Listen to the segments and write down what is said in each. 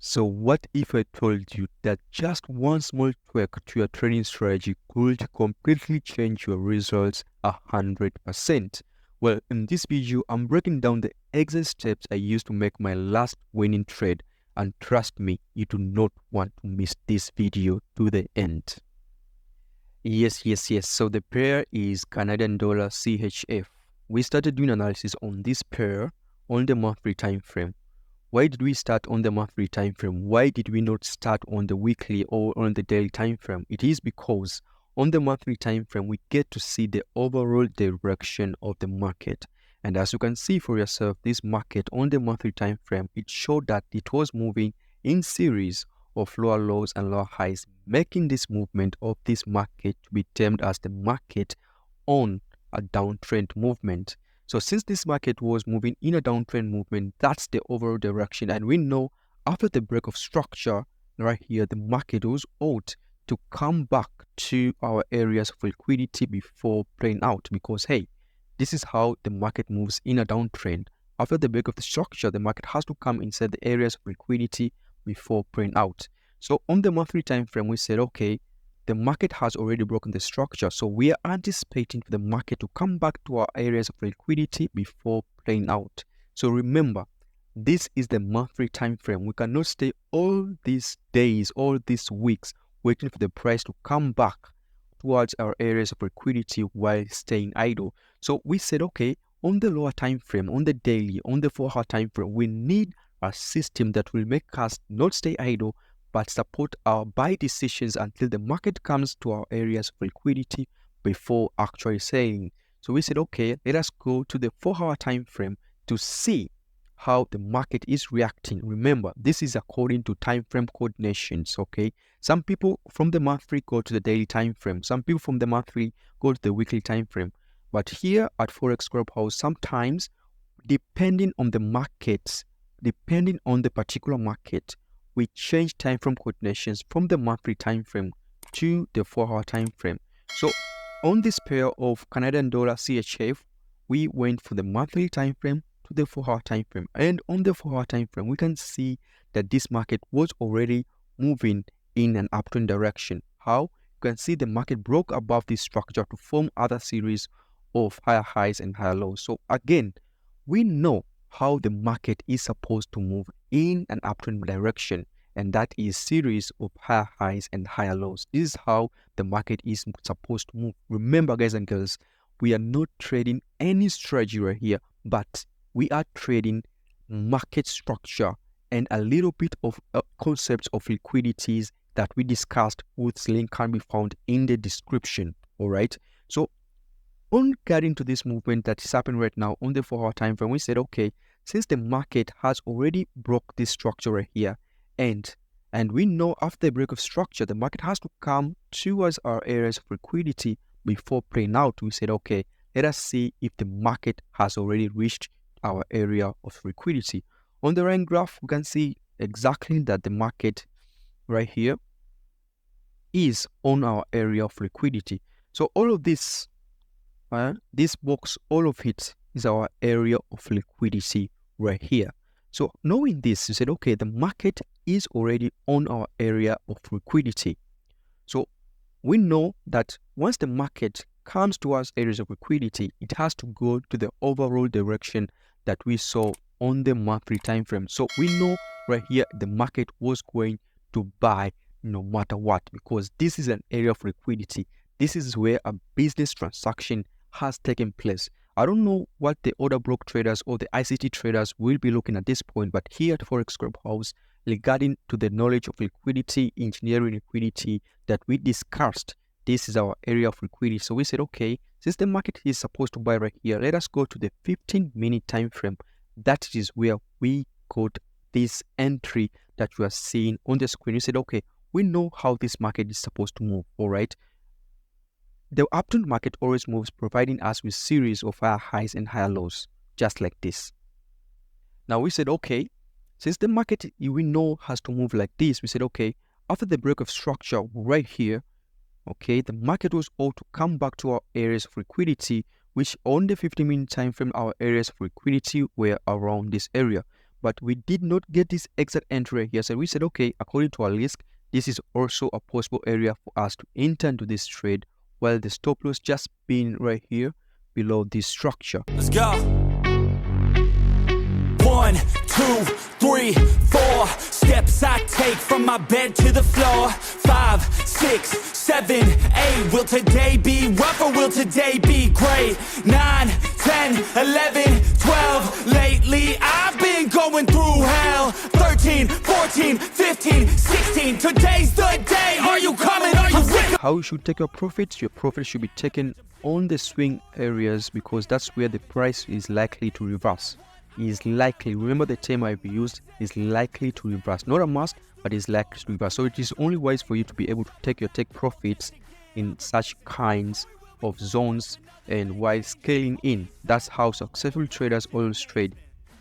So what if I told you that just one small tweak to your trading strategy could completely change your results 100%? Well, in this video, I'm breaking down the exact steps I used to make my last winning trade. And trust me, you do not want to miss this video to the end. Yes. So the pair is Canadian dollar CHF. We started doing analysis on this pair on the monthly time frame. Why did we start on the monthly time frame? Why did we not start on the weekly or on the daily time frame? It is because on the monthly time frame, we get to see the overall direction of the market. And as you can see for yourself, this market on the monthly time frame, it showed that it was moving in series of lower lows and lower highs, making this movement of this market to be termed as the market on a downtrend movement. So since this market was moving in a downtrend movement, that's the overall direction. And we know after the break of structure right here, the market was ought to come back to our areas of liquidity before playing out, because hey, this is how the market moves in a downtrend. After the break of the structure, the market has to come inside the areas of liquidity before playing out. So on the monthly time frame, we said, okay, the market has already broken the structure, so we are anticipating for the market to come back to our areas of liquidity before playing out. So remember, this is the monthly time frame. We cannot stay all these days, all these weeks waiting for the price to come back towards our areas of liquidity while staying idle. So we said, okay, on the lower time frame, on the daily, on the 4-hour time frame, we need a system that will make us not stay idle, but support our buy decisions until the market comes to our areas of liquidity before actually selling. So we said, okay, let us go to the 4-hour time frame to see how the market is reacting. Remember, this is according to time frame coordinations, okay? Some people from the monthly go to the daily time frame. Some people from the monthly go to the weekly time frame. But here at Forex Clubhouse, sometimes depending on the markets, depending on the particular market, we change time frame coordinations from the monthly time frame to the 4-hour time frame. So on this pair of Canadian dollar CHF, we went for the monthly time frame to the 4-hour time frame. And on the 4-hour time frame, we can see that this market was already moving in an uptrend direction. How? You can see the market broke above this structure to form other series of higher highs and higher lows. So again, we know how the market is supposed to move in an uptrend direction, and that is series of higher highs and higher lows. This is how the market is supposed to move. Remember, guys and girls, we are not trading any strategy right here, but we are trading market structure and a little bit of concepts of liquidities that we discussed, whose link can be found in the description. All right. So on getting to this movement that is happening right now on the 4-hour time frame, we said, okay, since the market has already broke this structure right here, and we know after the break of structure, the market has to come towards our areas of liquidity before playing out. We said, okay, let us see if the market has already reached our area of liquidity. On the right graph, we can see exactly that the market right here is on our area of liquidity. So all of this box, all of it is our area of liquidity right here. So knowing this, you said, okay, the market is already on our area of liquidity. So we know that once the market comes towards areas of liquidity, it has to go to the overall direction that we saw on the monthly time frame. So we know right here the market was going to buy no matter what, because this is an area of liquidity. This is where a business transaction has taken place. I don't know what the other block traders or the ICT traders will be looking at this point, but here at Forex Clubhouse, regarding to the knowledge of liquidity, engineering liquidity that we discussed, this is our area of liquidity. So we said, okay, since the market is supposed to buy right here, let us go to the 15-minute time frame. That is where we got this entry that you are seeing on the screen. You said, okay, we know how this market is supposed to move, all right? The uptrend market always moves, providing us with series of higher highs and higher lows, just like this. Now we said, okay, since the market we know has to move like this, we said, okay, after the break of structure right here, okay, the market was ought to come back to our areas of liquidity, which on the 15-minute time frame, our areas of liquidity were around this area. but we did not get this exact entry here. So we said, okay, according to our list, this is also a possible area for us to enter into this trade, while the stop loss just being right here below this structure. Let's go. 1, 2, 3, 4 steps I take from my bed to the floor. 5, 6, 7, 8. Will today be rough or will today be great? 9, 10, 11, 12. Lately I've been going through hell. 13, 14, 15, 16. Today's the day. Are you coming? Are you with? How you should take your profits? Your profits should be taken on the swing areas, because that's where the price is likely to reverse. Is likely, remember the term I've used, is likely to reverse. Not a must, but is likely to reverse. So it is only wise for you to be able to take profits in such kinds of zones and while scaling in. That's how successful traders always trade.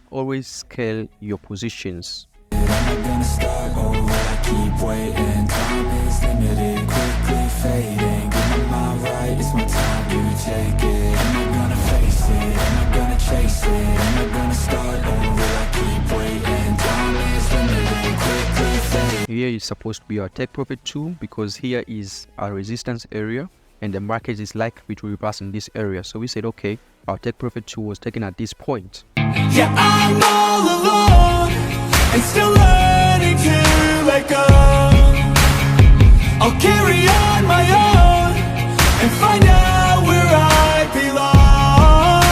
Always scale your positions. Am I gonna start or will I keep waiting? Time is limited, quickly fading. Get my mind right, it's my time to take it. Am I gonna face it? Am I gonna chase it? Am I gonna start or will I keep waiting? Time is limited, quickly fading. Here is supposed to be our take profit 2, because here is our resistance area and the market is likely to reverse in this area. So we said, okay, our take profit 2 was taken at this point. Yeah, I'm all alone and still learning to let go. I'll carry on my own and find out where I belong.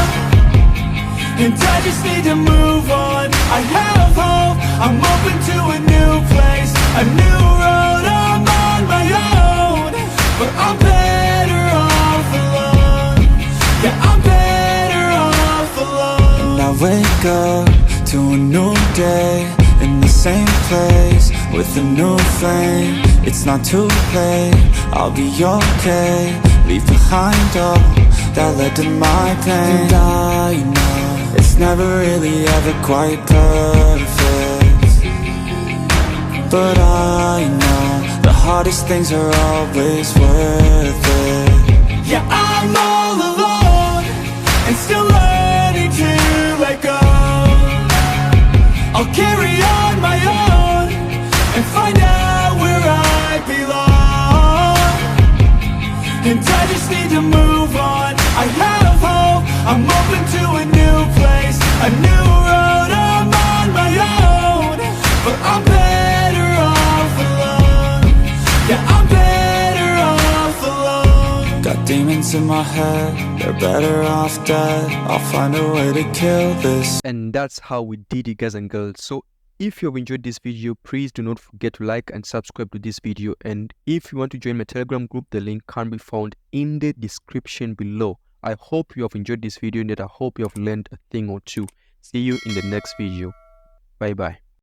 And I just need to move on. I have hope, I'm open to a new place, a new road. I'm on my own, but I'm better off alone. Yeah, I'm better off alone. And I wake up to a new day, in the same place, with a new flame. It's not too late, I'll be okay. Leave behind all that led to my pain. And I know it's never really ever quite perfect, but I know the hardest things are always worth it. Yeah, I'm all alone and still learning to let go. I'll carry on my own and find out where I belong. And I just need to move on. I have hope, I'm open to a new place, a new road. I'm on my own, but I'm better off alone. Yeah, I'm better off alone. Got demons in my head, they're better off dead. I'll find a way to kill this. And that's how we did it, guys and girls. So if you have enjoyed this video, please do not forget to like and subscribe to this video. And if you want to join my Telegram group, the link can be found in the description below. I hope you have enjoyed this video and that I hope you have learned a thing or two. See you in the next video. Bye bye.